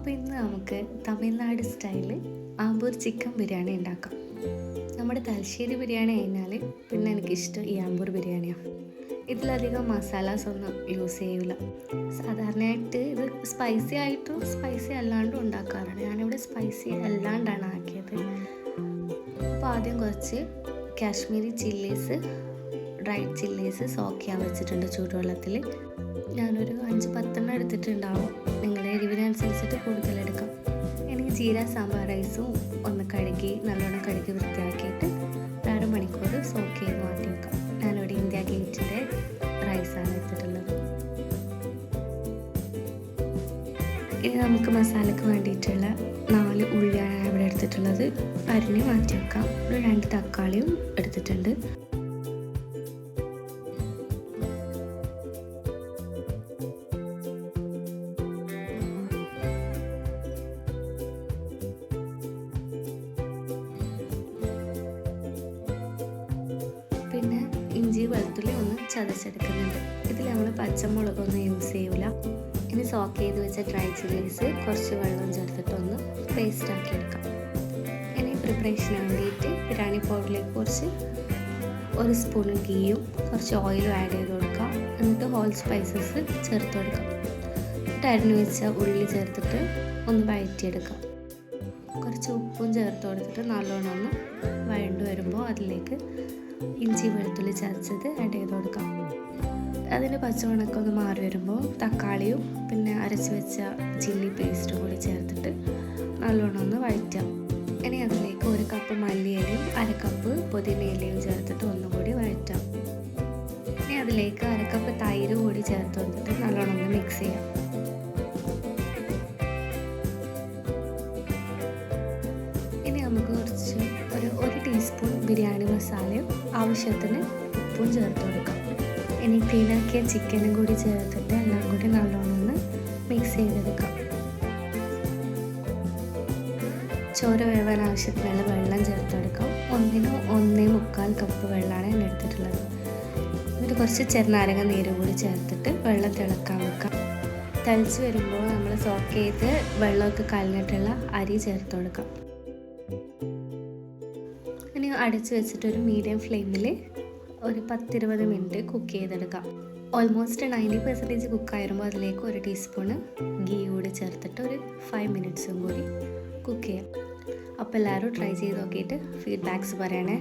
അപ്പോൾ ഇന്ന് നമുക്ക് തമിഴ്നാട് സ്റ്റൈല് ആമ്പൂർ ചിക്കൻ ബിരിയാണി ഉണ്ടാക്കാം. നമ്മുടെ തലശ്ശേരി ബിരിയാണി കഴിഞ്ഞാൽ പിന്നെ എനിക്കിഷ്ടം ഈ ആമ്പൂർ ബിരിയാണിയാണ്. ഇതിലധികം മസാലാസ് ഒന്നും യൂസ് ചെയ്യില്ല. സാധാരണയായിട്ട് ഇത് സ്പൈസി ആയിട്ടും സ്പൈസി അല്ലാണ്ടും ഉണ്ടാക്കാറുണ്ട്. ഞാനിവിടെ സ്പൈസി അല്ലാണ്ടാണ് ആക്കിയത്. അപ്പോൾ ആദ്യം കുറച്ച് Kashmiri chillies, dried chillies soak ചെയ്യാൻ വെച്ചിട്ടുണ്ട് ചൂടുവെള്ളത്തിൽ. ഞാനൊരു 5-10 എടുത്തിട്ടുണ്ടാവും. നിങ്ങളുടെ എരിവിനനുസരിച്ചിട്ട് കൂടുതലെടുക്കാം. എനിക്ക് ജീര സാമ്പാർ റൈസും ഒന്ന് നല്ലോണം കഴുകി വൃത്തിയാക്കിയിട്ട് 1 മണിക്കൂർ സോക്ക് ചെയ്ത് മാറ്റി വെക്കാം. ഞാനിവിടെ ഇന്ത്യ ഗേറ്റിൻ്റെ റൈസാണ് എടുത്തിട്ടുള്ളത്. ഇനി നമുക്ക് മസാലയ്ക്ക് വേണ്ടിയിട്ടുള്ള 4 ഉള്ളിയാണ് ഞാൻ ഇവിടെ എടുത്തിട്ടുള്ളത്. അരിഞ്ഞ് മാറ്റി വെക്കാം. ഒരു 2 തക്കാളിയും എടുത്തിട്ടുണ്ട്. പിന്നെ ഇഞ്ചി വെളുത്തുള്ളി ഒന്ന് ചതച്ചെടുക്കുന്നുണ്ട്. ഇതിൽ നമ്മൾ പച്ചമുളകൊന്നും യൂസ് ചെയ്യില്ല. ഇനി സോക്ക് ചെയ്ത് വെച്ച ഡ്രൈ ചില്ലീസ് കുറച്ച് വെള്ളം ചേർത്തിട്ട് ഒന്ന് പേസ്റ്റ് ആക്കി എടുക്കാം. ഇനി പ്രിപ്പറേഷന് വേണ്ടിയിട്ട് ബിരിയാണി പൗഡറിലേക്ക് 1 സ്പൂൺ ഗീയും കുറച്ച് ഓയിലും ആഡ് ചെയ്ത് കൊടുക്കാം. എന്നിട്ട് ഹോൾ സ്പൈസസ് ചേർത്ത് കൊടുക്കാം. എന്നിട്ട് അരിഞ്ഞു വെച്ച ഉള്ളി ചേർത്തിട്ട് ഒന്ന് വഴറ്റിയെടുക്കാം. കുറച്ച് ഉപ്പും ചേർത്ത് കൊടുത്തിട്ട് നല്ലോണം ഒന്ന് വഴണ്ട് വരുമ്പോൾ അതിലേക്ക് ഇഞ്ചി വെളുത്തുള്ളി ചതച്ചത് ആഡ് ചെയ്ത് കൊടുക്കാം. അതിൻ്റെ പച്ചമണക്കം ഒന്ന് മാറി വരുമ്പോൾ തക്കാളിയും പിന്നെ അരച്ച് വെച്ച ചില്ലി പേസ്റ്റും കൂടി ചേർത്തിട്ട് നല്ലോണം ഒന്ന് വഴറ്റാം. ഇനി അതിലേക്ക് 1 കപ്പ് മല്ലിയിലയും 1 കപ്പ് പുതിനയിലയും ചേർത്തിട്ട് ഒന്നുകൂടി വഴറ്റാം. ഇനി അതിലേക്ക് 1 കപ്പ് തൈര് കൂടി ചേർത്ത് കൊടുത്തിട്ട് നല്ലോണം ഒന്ന് മിക്സ് ചെയ്യാം. ഇനി നമുക്ക് കുറച്ച് ഒരു ടീസ്പൂൺ ബിരിയാണി മസാലയും ആവശ്യത്തിന് ഉപ്പും ചേർത്ത് കൊടുക്കാം. ഇനി ക്ലീനാക്കിയ ചിക്കനും കൂടി ചേർത്തിട്ട് എല്ലാം കൂടി നല്ലോണം ഒന്ന് മിക്സ് ചെയ്തെടുക്കാം. ചോറ് വേവാൻ ആവശ്യത്തിനുള്ള വെള്ളം ചേർത്ത് കൊടുക്കാം. 1-1.25 കപ്പ് വെള്ളമാണ് ഞാൻ എടുത്തിട്ടുള്ളത്. എന്നിട്ട് കുറച്ച് ചെറുനാരങ്ങ നീര് കൂടി ചേർത്തിട്ട് വെള്ളം തിളക്കാൻ വെക്കാം. തിളച്ച് വരുമ്പോൾ നമ്മൾ സോക്ക് ചെയ്ത് വെള്ളമൊക്കെ കളഞ്ഞിട്ടുള്ള അരി ചേർത്ത് കൊടുക്കാം. ഇനി അടച്ച് വെച്ചിട്ടൊരു മീഡിയം ഫ്ലെയിമിൽ ഒരു 10-20 മിനിറ്റ് കുക്ക് ചെയ്തെടുക്കാം. ഓൾമോസ്റ്റ് 90% കുക്കായിരുമ്പോൾ അതിലേക്ക് 1 ടീസ്പൂണ് ഗീ കൂടി ചേർത്തിട്ട് ഒരു 5 മിനിറ്റ്സും കൂടി കുക്ക് ചെയ്യാം. അപ്പോൾ എല്ലാവരും ട്രൈ ചെയ്ത് നോക്കിയിട്ട് ഫീഡ്ബാക്ക്സ് പറയണേ.